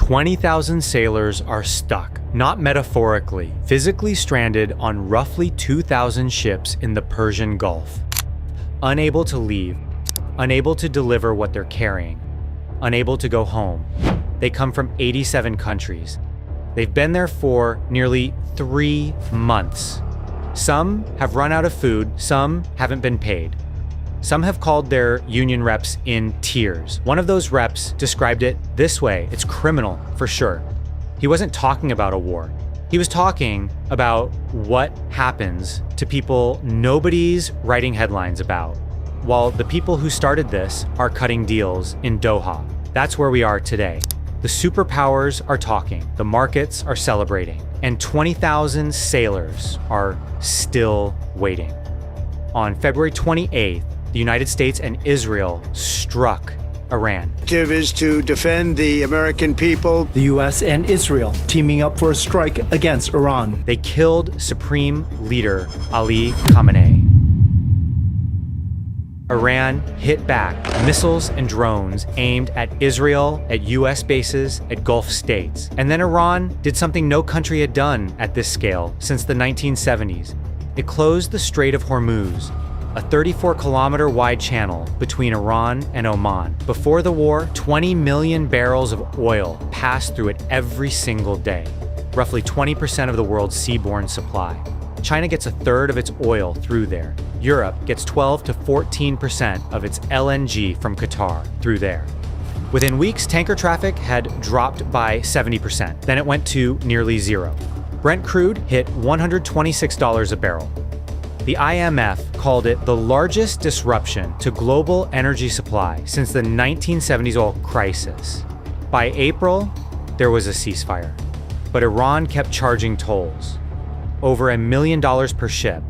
20,000 sailors are stuck, not metaphorically, physically stranded on roughly 2,000 ships in the Persian Gulf. Unable to leave, unable to deliver what they're carrying, unable to go home. They come from 87 countries. They've been there for nearly 3 months. Some have run out of food, some haven't been paid. Some have called their union reps in tears. One of those reps described it this way: it's criminal, for sure. He wasn't talking about a war. He was talking about what happens to people nobody's writing headlines about, while the people who started this are cutting deals in Doha. That's where we are today. The superpowers are talking, the markets are celebrating, and 20,000 sailors are still waiting. On February 28th, the United States and Israel struck Iran. The objective is to defend the American people. The U.S. and Israel teaming up for a strike against Iran. They killed Supreme Leader Ali Khamenei. Iran hit back, missiles and drones aimed at Israel, at U.S. bases, at Gulf states. And then Iran did something no country had done at this scale since the 1970s. It closed the Strait of Hormuz, a 34-kilometer wide channel between Iran and Oman. Before the war, 20 million barrels of oil passed through it every single day, roughly 20% of the world's seaborne supply. China gets a third of its oil through there. Europe gets 12 to 14% of its LNG from Qatar through there. Within weeks, tanker traffic had dropped by 70%. Then it went to nearly zero. Brent crude hit $126 a barrel. The IMF called it the largest disruption to global energy supply since the 1970s oil crisis. By April, there was a ceasefire, but Iran kept charging tolls, over $1 million per ship.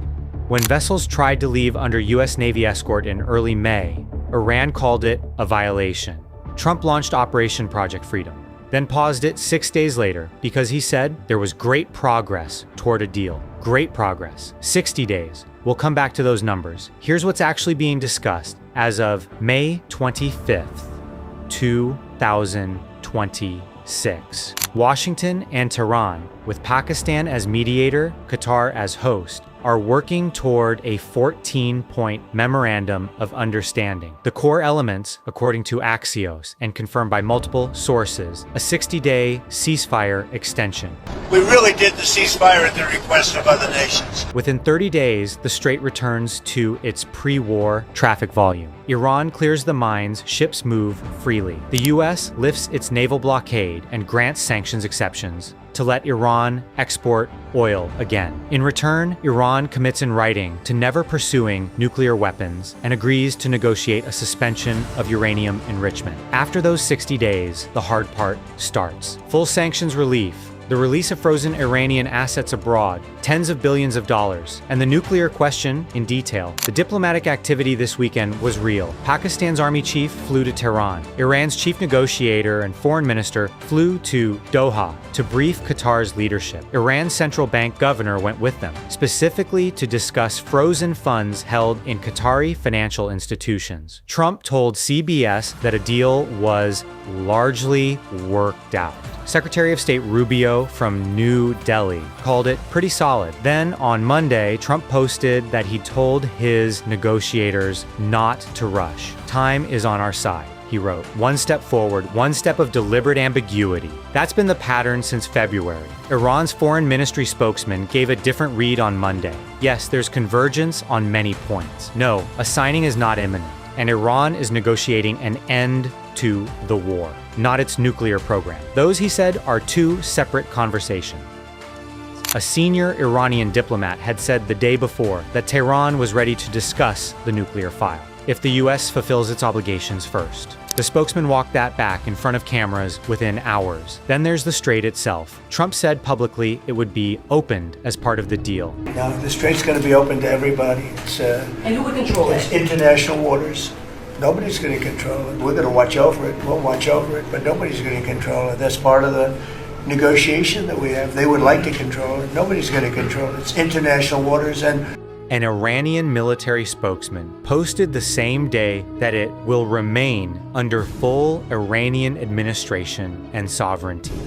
When vessels tried to leave under U.S. Navy escort in early May, Iran called it a violation. Trump launched Operation Project Freedom, then paused it 6 days later because he said there was great progress toward a deal. Great progress. 60 days. We'll come back to those numbers. Here's what's actually being discussed as of May 25th, 2026. Washington and Tehran, with Pakistan as mediator, Qatar as host, are working toward a 14-point memorandum of understanding. The core elements, according to Axios and confirmed by multiple sources, a 60-day ceasefire extension. We really did the ceasefire at the request of other nations. Within 30 days, the strait returns to its pre-war traffic volume. Iran clears the mines, ships move freely. The U.S. lifts its naval blockade and grants sanctions exceptions to let Iran export oil again. In return, Iran commits in writing to never pursuing nuclear weapons and agrees to negotiate a suspension of uranium enrichment. After those 60 days, the hard part starts. Full sanctions relief, the release of frozen Iranian assets abroad, tens of billions of dollars, and the nuclear question in detail. The diplomatic activity this weekend was real. Pakistan's army chief flew to Tehran. Iran's chief negotiator and foreign minister flew to Doha to brief Qatar's leadership. Iran's central bank governor went with them, specifically to discuss frozen funds held in Qatari financial institutions. Trump told CBS that a deal was largely worked out. Secretary of State Rubio from New Delhi called it pretty solid. Then on Monday, Trump posted that he told his negotiators not to rush. Time is on our side, he wrote. One step forward, one step of deliberate ambiguity. That's been the pattern since February. Iran's foreign ministry spokesman gave a different read on Monday. Yes, there's convergence on many points. No, a signing is not imminent, and Iran is negotiating an end to the war, not its nuclear program. Those, he said, are two separate conversations. A senior Iranian diplomat had said the day before that Tehran was ready to discuss the nuclear file if the U.S. fulfills its obligations first. The spokesman walked that back in front of cameras within hours. Then there's the strait itself. Trump said publicly it would be opened as part of the deal. Now, the strait's going to be open to everybody. And who would control it? International waters. Nobody's going to control it. We're going to watch over it. We'll watch over it, but nobody's going to control it. That's part of the negotiation that we have. They would like to control it. Nobody's going to control it. It's international waters, and an Iranian military spokesman posted the same day that it will remain under full Iranian administration and sovereignty.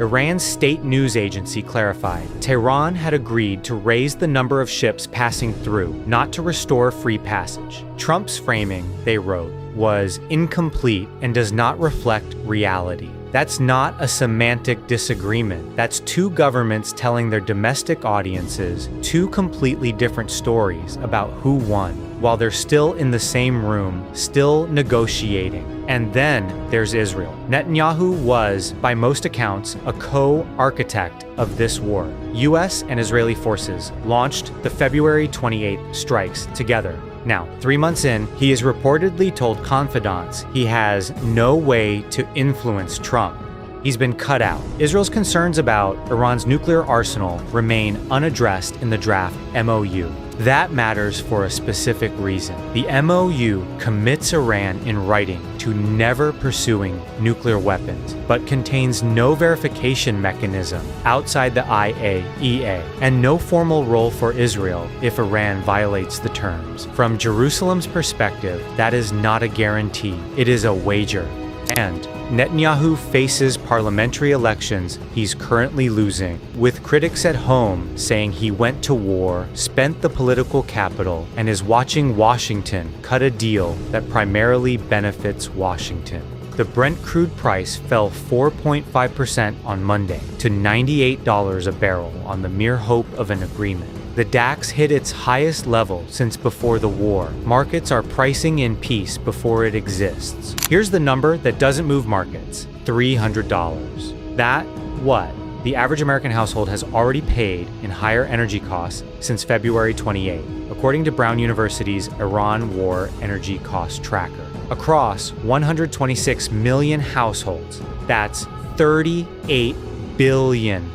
Iran's state news agency clarified Tehran had agreed to raise the number of ships passing through, not to restore free passage. Trump's framing, they wrote, was incomplete and does not reflect reality. That's not a semantic disagreement. That's two governments telling their domestic audiences two completely different stories about who won, while they're still in the same room, still negotiating. And then there's Israel. Netanyahu was, by most accounts, a co-architect of this war. US and Israeli forces launched the February 28th strikes together. Now, 3 months in, he has reportedly told confidants he has no way to influence Trump. He's been cut out. Israel's concerns about Iran's nuclear arsenal remain unaddressed in the draft MOU. That matters for a specific reason. The MOU commits Iran in writing to never pursuing nuclear weapons, but contains no verification mechanism outside the IAEA, and no formal role for Israel if Iran violates the terms. From Jerusalem's perspective, that is not a guarantee. It is a wager. And Netanyahu faces parliamentary elections he's currently losing, with critics at home saying he went to war, spent the political capital, and is watching Washington cut a deal that primarily benefits Washington. The Brent crude price fell 4.5% on Monday to $98 a barrel on the mere hope of an agreement. The DAX hit its highest level since before the war. Markets are pricing in peace before it exists. Here's the number that doesn't move markets: $300. That what the average American household has already paid in higher energy costs since February 28, according to Brown University's Iran War Energy Cost Tracker. Across 126 million households, that's $38 billion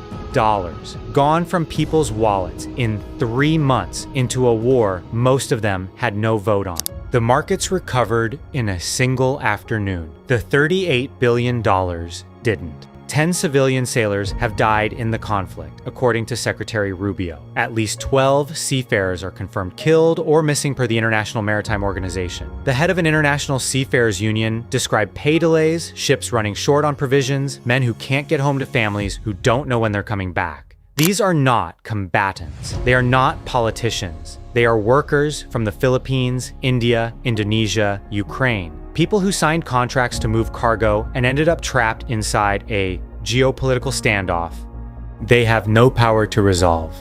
gone from people's wallets in 3 months into a war most of them had no vote on. The markets recovered in a single afternoon. The $38 billion didn't. 10 civilian sailors have died in the conflict, according to Secretary Rubio. At least 12 seafarers are confirmed killed or missing per the International Maritime Organization. The head of an international seafarers union described pay delays, ships running short on provisions, men who can't get home to families who don't know when they're coming back. These are not combatants. They are not politicians. They are workers from the Philippines, India, Indonesia, Ukraine. People who signed contracts to move cargo and ended up trapped inside a geopolitical standoff. They have no power to resolve.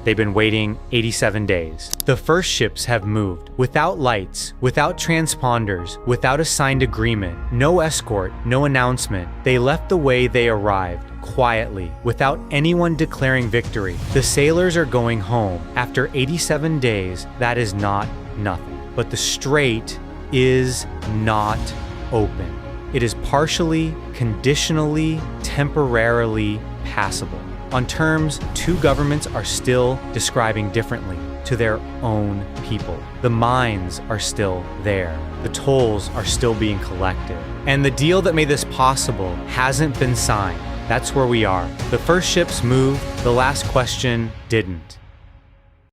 They've been waiting 87 days. The first ships have moved without lights, without transponders, without a signed agreement, no escort, no announcement. They left the way they arrived, quietly, without anyone declaring victory. The sailors are going home. After 87 days, that is not nothing. But the strait is not open. It is partially, conditionally, temporarily passable. On terms two governments are still describing differently to their own people. The mines are still there. The tolls are still being collected. And the deal that made this possible hasn't been signed. That's where we are. The first ships moved, the last question didn't.